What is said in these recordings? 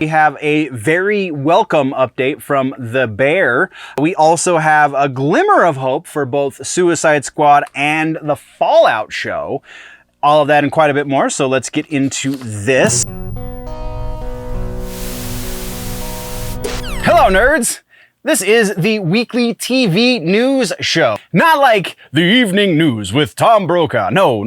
We have a very welcome update from The Bear. We also have a glimmer of hope for both Suicide Squad and the Fallout show. All of that and quite a bit more, so let's get into this. Hello, nerds! This is the weekly TV news show. Not like the evening news with Tom Brokaw. No,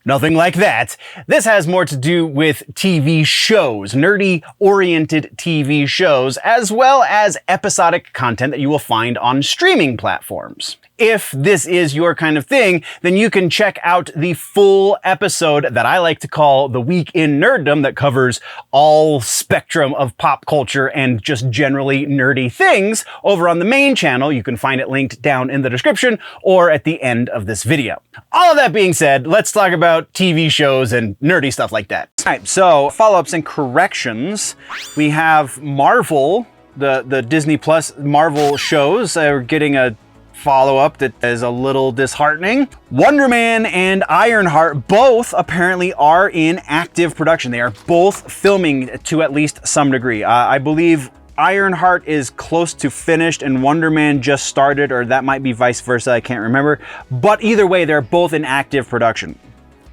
nothing like that. This has more to do with TV shows, nerdy-oriented TV shows, as well as episodic content that you will find on streaming platforms. If this is your kind of thing, then you can check out the full episode that I like to call The Week in Nerddom that covers all spectrum of pop culture and just generally nerdy things over on the main channel. You can find it linked down in the description or at the end of this video. All of that being said, let's talk about TV shows and nerdy stuff like that. All right, so follow-ups and corrections. We have Marvel, the Disney Plus Marvel shows are getting a follow-up that is a little disheartening. Wonder Man and Ironheart both apparently are in active production. They are both filming to at least some degree. I believe Ironheart is close to finished and Wonder Man just started, or that might be vice versa, I can't remember. But either way, they're both in active production.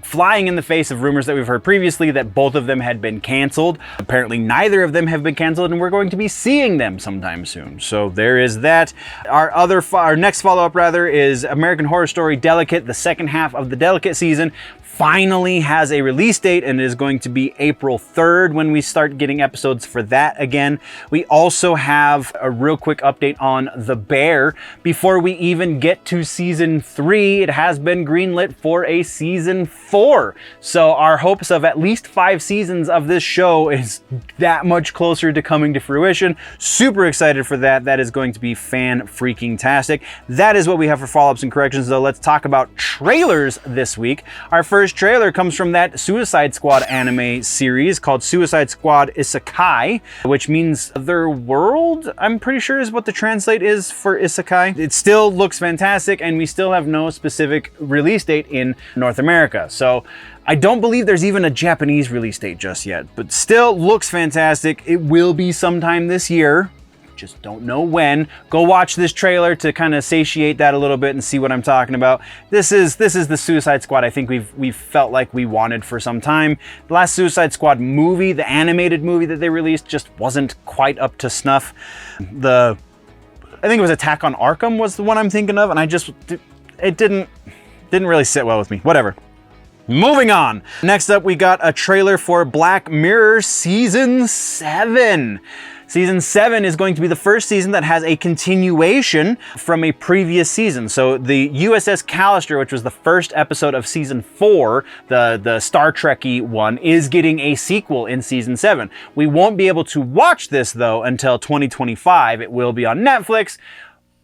Flying in the face of rumors that we've heard previously that both of them had been canceled. Apparently neither of them have been canceled and we're going to be seeing them sometime soon. So there is that. Our next follow-up is American Horror Story Delicate. The second half of the Delicate season finally has a release date and is going to be April 3rd when we start getting episodes for that again. We also have a real quick update on The Bear. Before we even get to season 3, it has been greenlit for a season 4. So our hopes of at least 5 seasons of this show is that much closer to coming to fruition. Super excited for that. That is going to be fan-freaking-tastic. That is what we have for follow-ups and corrections, though. Let's talk about trailers this week. Our first trailer comes from that Suicide Squad anime series called Suicide Squad Isekai, which means Other World, I'm pretty sure is what the translate is for Isekai. It still looks fantastic and we still have no specific release date in North America. So I don't believe there's even a Japanese release date just yet, but still looks fantastic. It will be sometime this year. Just don't know when. Go watch this trailer to kind of satiate that a little bit and see what I'm talking about. This is the Suicide Squad I think we've felt like we wanted for some time. The last Suicide Squad movie, the animated movie that they released, just wasn't quite up to snuff. I think it was Attack on Arkham was the one I'm thinking of, and it didn't really sit well with me. Whatever. Moving on. Next up, we got a trailer for Black Mirror Season 7. Season 7 is going to be the first season that has a continuation from a previous season. So the USS Callister, which was the first episode of Season 4, the Star Trek-y one, is getting a sequel in Season 7. We won't be able to watch this, though, until 2025. It will be on Netflix.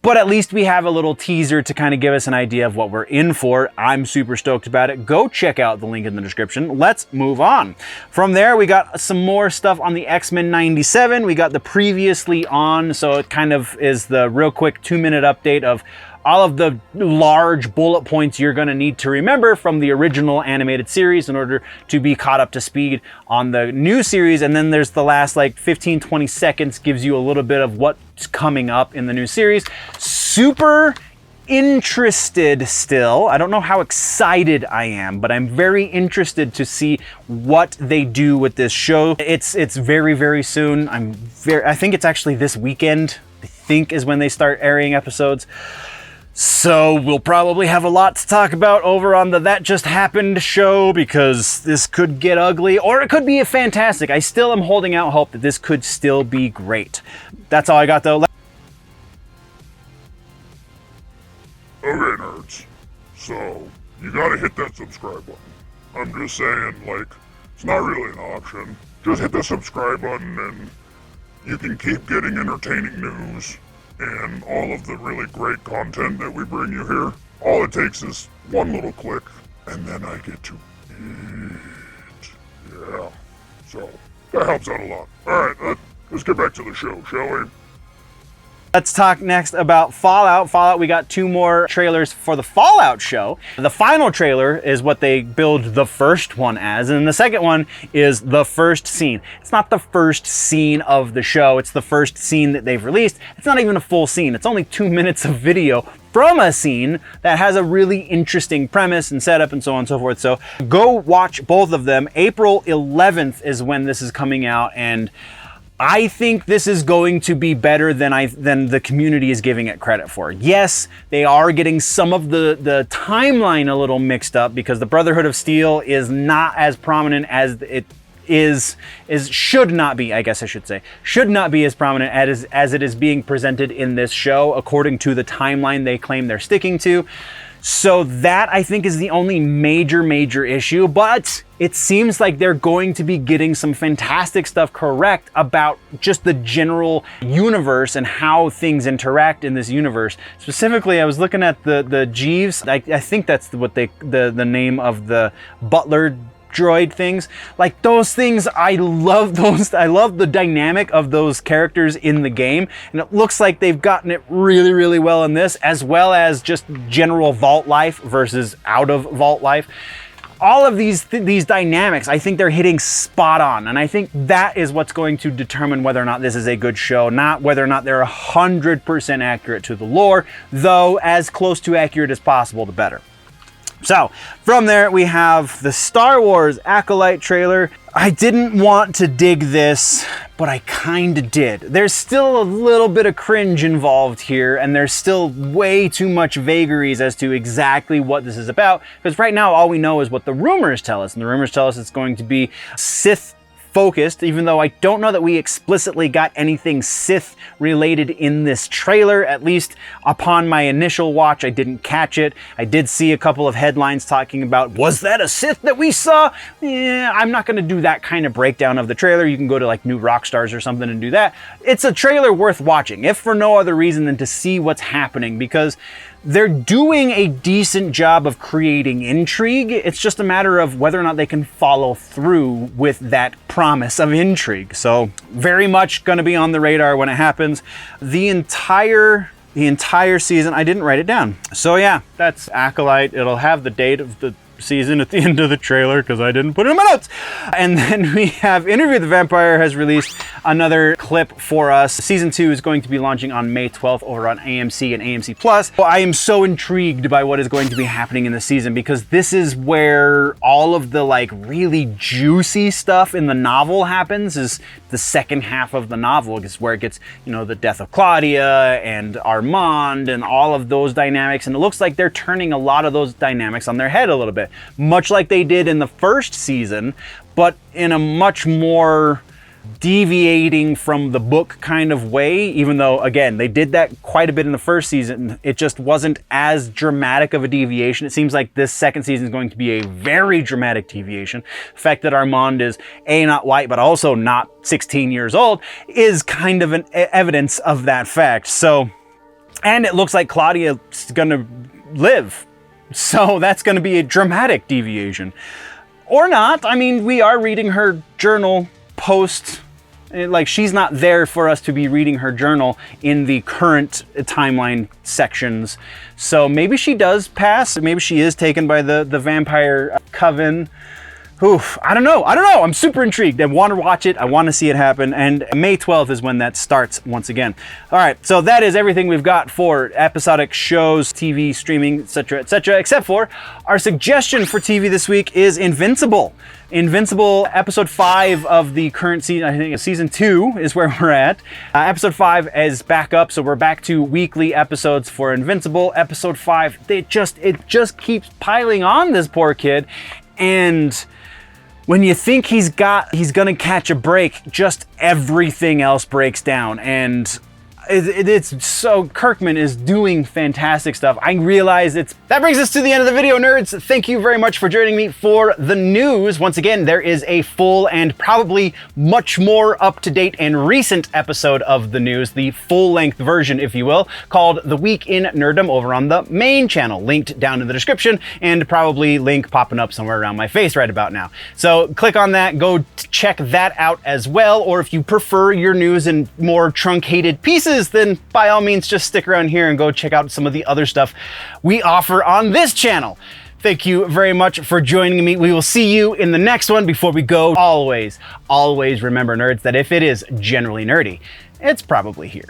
But at least we have a little teaser to kind of give us an idea of what we're in for. I'm super stoked about it. Go check out the link in the description. Let's move on. From there, we got some more stuff on the X-Men 97. We got the previously on, so it kind of is the real quick 2-minute update of all of the large bullet points you're going to need to remember from the original animated series in order to be caught up to speed on the new series. And then there's the last like 15-20 seconds gives you a little bit of what's coming up in the new series. Super interested still. I don't know how excited I am, but I'm very interested to see what they do with this show. It's very, very soon. I think it's actually this weekend, I think, is when they start airing episodes. So we'll probably have a lot to talk about over on the That Just Happened show, because this could get ugly or it could be fantastic. I still am holding out hope that this could still be great. That's all I got, though. Okay, nerds. So, you gotta hit that subscribe button. I'm just saying, like, it's not really an option. Just hit the subscribe button and you can keep getting entertaining news and all of the really great content that we bring you here. All it takes is one little click, and then I get to eat. Yeah. So, that helps out a lot. Alright, let's get back to the show, shall we? Let's talk next about Fallout. Fallout, we got 2 more trailers for the Fallout show. The final trailer is what they build the first one as, and the second one is the first scene. It's not the first scene of the show, it's the first scene that they've released. It's not even a full scene, it's only 2 minutes of video from a scene that has a really interesting premise and setup and so on and so forth. So go watch both of them. April 11th is when this is coming out, and I think this is going to be better than the community is giving it credit for. Yes, they are getting some of the timeline a little mixed up because the Brotherhood of Steel is not as prominent as it should not be, I guess I should say, should not be as prominent as it is being presented in this show, according to the timeline they claim they're sticking to. So that, I think, is the only major issue, but it seems like they're going to be getting some fantastic stuff correct about just the general universe and how things interact in this universe. Specifically, I was looking at the Jeeves. I think that's what the name of the butler droid things. Like those things, I love those. I love the dynamic of those characters in the game, and it looks like they've gotten it really well in this, as well as just general vault life versus out of vault life. All of these dynamics, I think they're hitting spot on, and I think that is what's going to determine whether or not this is a good show, not whether or not they're 100% accurate to the lore, though as close to accurate as possible, the better. So from there, we have the Star Wars Acolyte trailer. I didn't want to dig this, but I kind of did. There's still a little bit of cringe involved here, and there's still way too much vagaries as to exactly what this is about, because right now all we know is what the rumors tell us, and the rumors tell us it's going to be Sith focused, even though I don't know that we explicitly got anything Sith related in this trailer. At least upon my initial watch, I didn't catch it. I did see a couple of headlines talking about, was that a Sith that we saw? Yeah, I'm not going to do that kind of breakdown of the trailer. You can go to like New Rockstars or something and do that. It's a trailer worth watching, if for no other reason than to see what's happening, because they're doing a decent job of creating intrigue. It's just a matter of whether or not they can follow through with that promise of intrigue. So very much going to be on the radar when it happens. The entire season, I didn't write it down. So yeah, that's Acolyte. It'll have the date of the season at the end of the trailer because I didn't put it in my notes. And then we have Interview with the Vampire has released another clip for us. Season 2 is going to be launching on May 12th over on AMC and AMC Plus. Well, I am so intrigued by what is going to be happening in the season, because this is where all of the like really juicy stuff in the novel happens. Is the second half of the novel is where it gets, you know, the death of Claudia and Armand and all of those dynamics. And it looks like they're turning a lot of those dynamics on their head a little bit, much like they did in the first season, but in a much more deviating from the book kind of way. Even though, again, they did that quite a bit in the first season, it just wasn't as dramatic of a deviation. It seems like this second season is going to be a very dramatic deviation. The fact that Armand is not white, but also not 16 years old is kind of an evidence of that fact. So, and it looks like Claudia's gonna live. So that's going to be a dramatic deviation. Or not. I mean, we are reading her journal post. Like, she's not there for us to be reading her journal in the current timeline sections. So maybe she does pass. Maybe she is taken by the vampire coven. Oof, I don't know. I'm super intrigued. I want to watch it. I want to see it happen. And May 12th is when that starts once again. All right, so that is everything we've got for episodic shows, TV, streaming, etc., except for our suggestion for TV this week is Invincible. Invincible, episode 5 of the current season. I think season 2 is where we're at. Episode 5 is back up, so we're back to weekly episodes for Invincible. Episode 5, it just keeps piling on this poor kid, and when you think he's gonna catch a break, just everything else breaks down. And it's so, Kirkman is doing fantastic stuff. I realize that brings us to the end of the video, nerds. Thank you very much for joining me for the news. Once again, there is a full and probably much more up-to-date and recent episode of the news, the full-length version, if you will, called The Week in Nerddom over on the main channel, linked down in the description, and probably link popping up somewhere around my face right about now. So click on that, go check that out as well, or if you prefer your news in more truncated pieces, exclusives, then by all means just stick around here and go check out some of the other stuff we offer on this channel. Thank you very much for joining me. We will see you in the next one. Before we go, always remember, nerds, that if it is generally nerdy, it's probably here.